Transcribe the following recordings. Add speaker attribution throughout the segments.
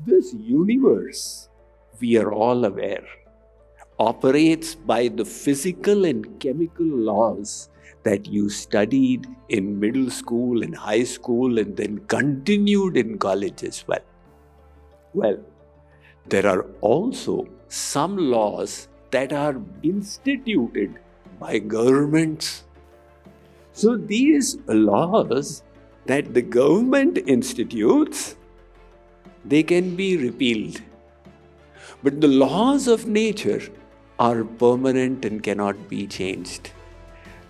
Speaker 1: This universe, we are all aware, operates by the physical and chemical laws that you studied in middle school and high school and then continued in college as well. Well, there are also some laws that are instituted by governments. So these laws that the government institutes, they can be repealed. But the laws of nature are permanent and cannot be changed.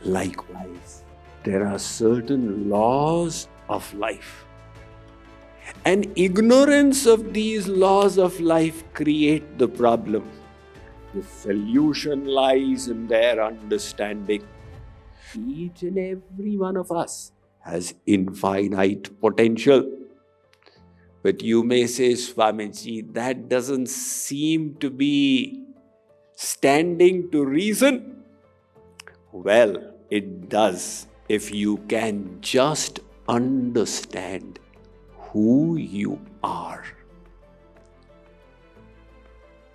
Speaker 1: Likewise, there are certain laws of life. And ignorance of these laws of life create the problem. The solution lies in their understanding. Each and every one of us has infinite potential. But you may say, Swamiji, that doesn't seem to be standing to reason. Well, it does if you can just understand who you are.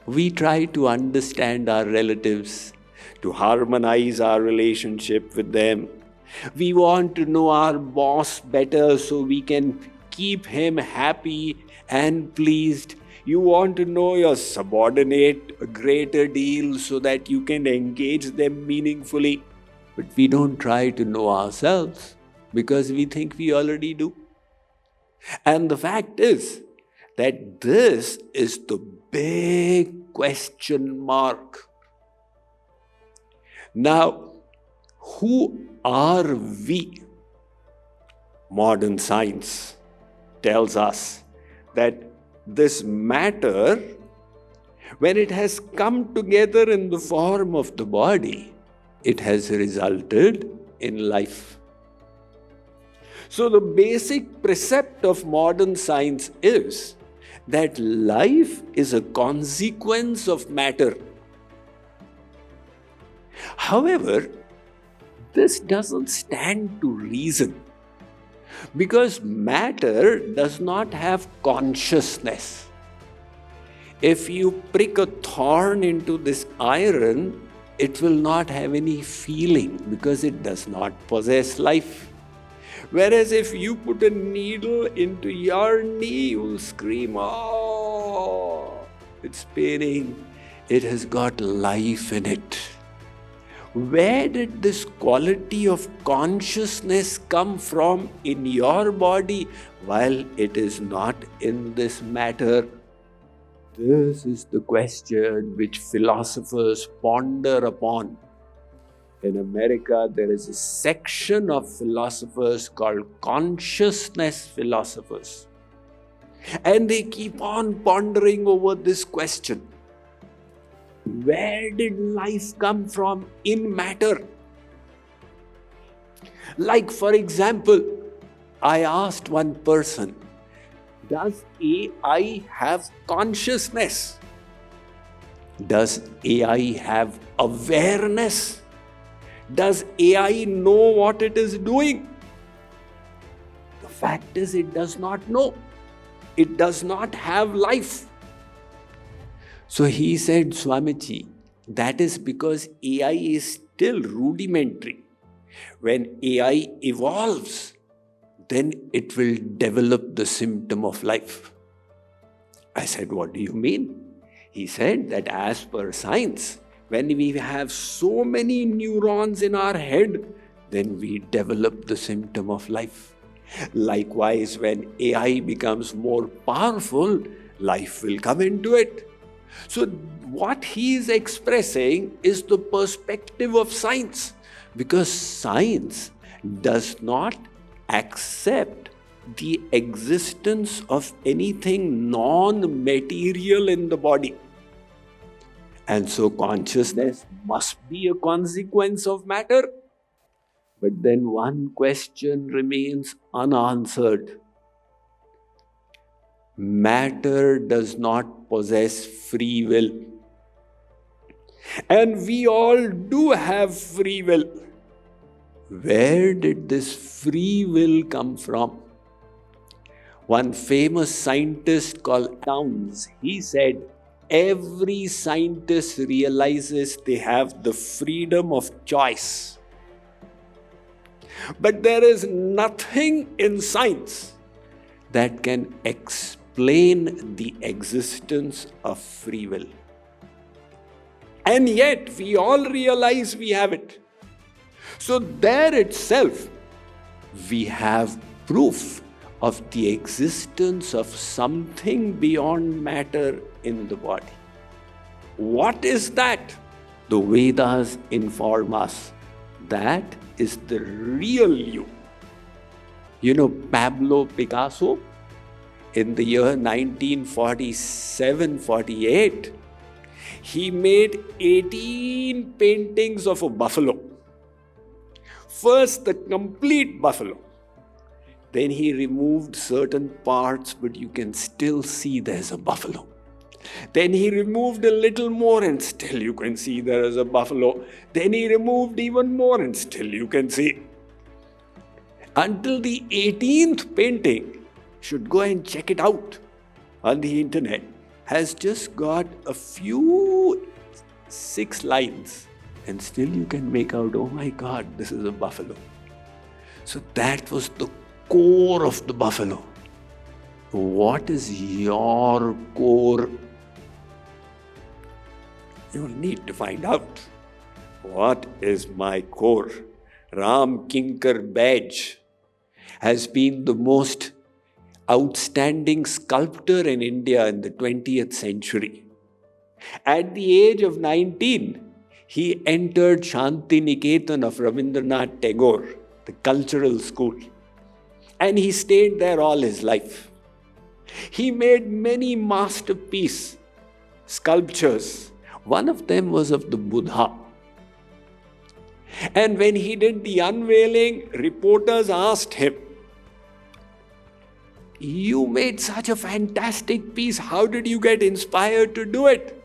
Speaker 1: We try to understand our relatives, to harmonize our relationship with them. We want to know our boss better so we can keep him happy and pleased. You want to know your subordinate a greater deal so that you can engage them meaningfully. But we don't try to know ourselves because we think we already do. And the fact is that this is the big question mark. Now, who are we? Modern science tells us that this matter, when it has come together in the form of the body, it has resulted in life. So the basic precept of modern science is that life is a consequence of matter. However, this doesn't stand to reason because matter does not have consciousness. If you prick a thorn into this iron, it will not have any feeling because it does not possess life. Whereas if you put a needle into your knee, you will scream, "Oh, it's paining." It has got life in it. Where did this quality of consciousness come from in your body while it is not in this matter? This is the question which philosophers ponder upon. In America, there is a section of philosophers called consciousness philosophers. And they keep on pondering over this question. Where did life come from in matter? Like, for example, I asked one person, does AI have consciousness? Does AI have awareness? Does AI know what it is doing? The fact is, it does not know. It does not have life. So he said, Swamiji, that is because AI is still rudimentary. When AI evolves, then it will develop the symptom of life. I said, what do you mean? He said that as per science, when we have so many neurons in our head, then we develop the symptom of life. Likewise, when AI becomes more powerful, life will come into it. So what he is expressing is the perspective of science, because science does not accept the existence of anything non-material in the body. And so consciousness must be a consequence of matter. But then one question remains unanswered. Matter does not possess free will. And we all do have free will. Where did this free will come from? One famous scientist called Towns, he said, every scientist realizes they have the freedom of choice. But there is nothing in science that can explain the existence of free will. And yet, we all realize we have it. So there itself, we have proof of the existence of something beyond matter in the body. What is that? The Vedas inform us that is the real you. You know, Pablo Picasso, in the year 1947-48, he made 18 paintings of a buffalo. First, the complete buffalo. Then he removed certain parts, but you can still see there's a buffalo. Then he removed a little more and still you can see there is a buffalo. Then he removed even more and still you can see. Until the 18th painting, should go and check it out on the internet, has just got a few 6 lines and still you can make out, oh my God, this is a buffalo. So that was the core of the buffalo. What is your core? You need to find out. What is my core? Kinker Baij has been the most outstanding sculptor in India in the 20th century. At the age of 19, he entered Shantiniketan of Rabindranath Tagore, the cultural school. And he stayed there all his life. He made many masterpiece sculptures. One of them was of the Buddha. And when he did the unveiling, reporters asked him, you made such a fantastic piece. How did you get inspired to do it?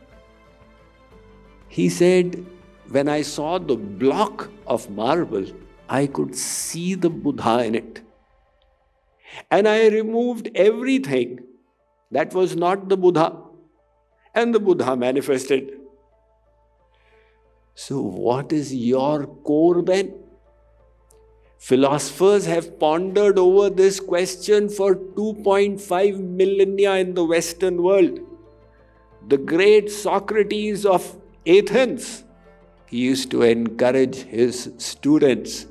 Speaker 1: He said, when I saw the block of marble, I could see the Buddha in it. And I removed everything that was not the Buddha. And the Buddha manifested. So what is your core then? Philosophers have pondered over this question for 2.5 millennia in the Western world. The great Socrates of Athens, he used to encourage his students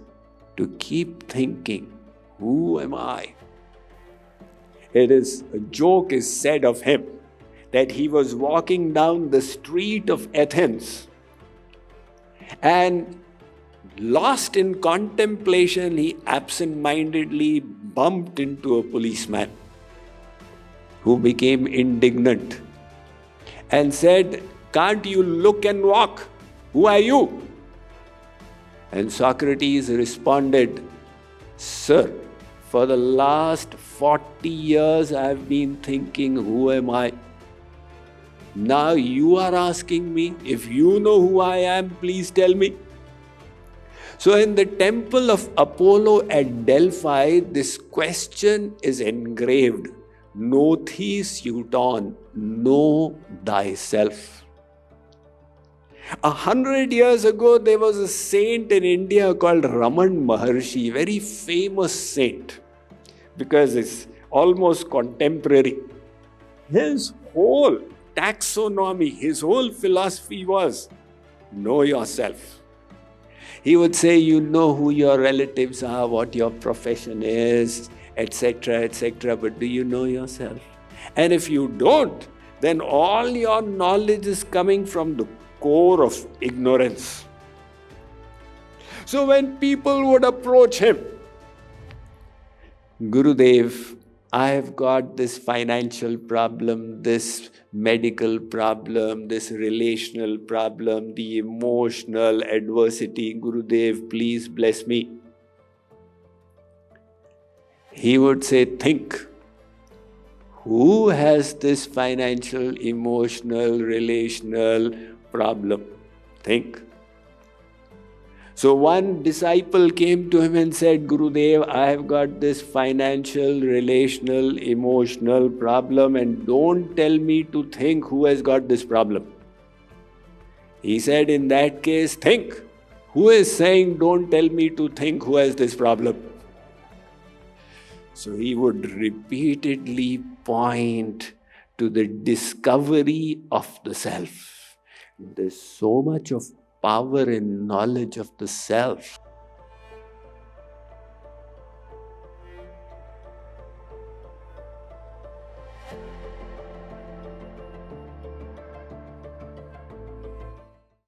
Speaker 1: to keep thinking, who am I? A joke is said of him that he was walking down the street of Athens and lost in contemplation, he absent-mindedly bumped into a policeman who became indignant and said, can't you look and walk? Who are you? And Socrates responded, sir, for the last 40 years I have been thinking, who am I? Now you are asking me, if you know who I am, please tell me. So in the temple of Apollo at Delphi, this question is engraved, know Thyself, know thyself. 100 years ago, there was a saint in India called Ramana Maharshi, very famous saint, because it's almost contemporary. His whole taxonomy, his whole philosophy was, know yourself. He would say, you know who your relatives are, what your profession is, etc., but do you know yourself? And if you don't, then all your knowledge is coming from the core of ignorance. So when people would approach him, Gurudev, I have got this financial problem, this medical problem, this relational problem, the emotional adversity. Gurudev, please bless me. He would say, think. Who has this financial, emotional, relational problem? Think. So one disciple came to him and said, Gurudev, I have got this financial, relational, emotional problem, and don't tell me to think who has got this problem. He said, in that case, think. Who is saying, don't tell me to think who has this problem? So he would repeatedly point to the discovery of the self. There's so much of power and knowledge of the self.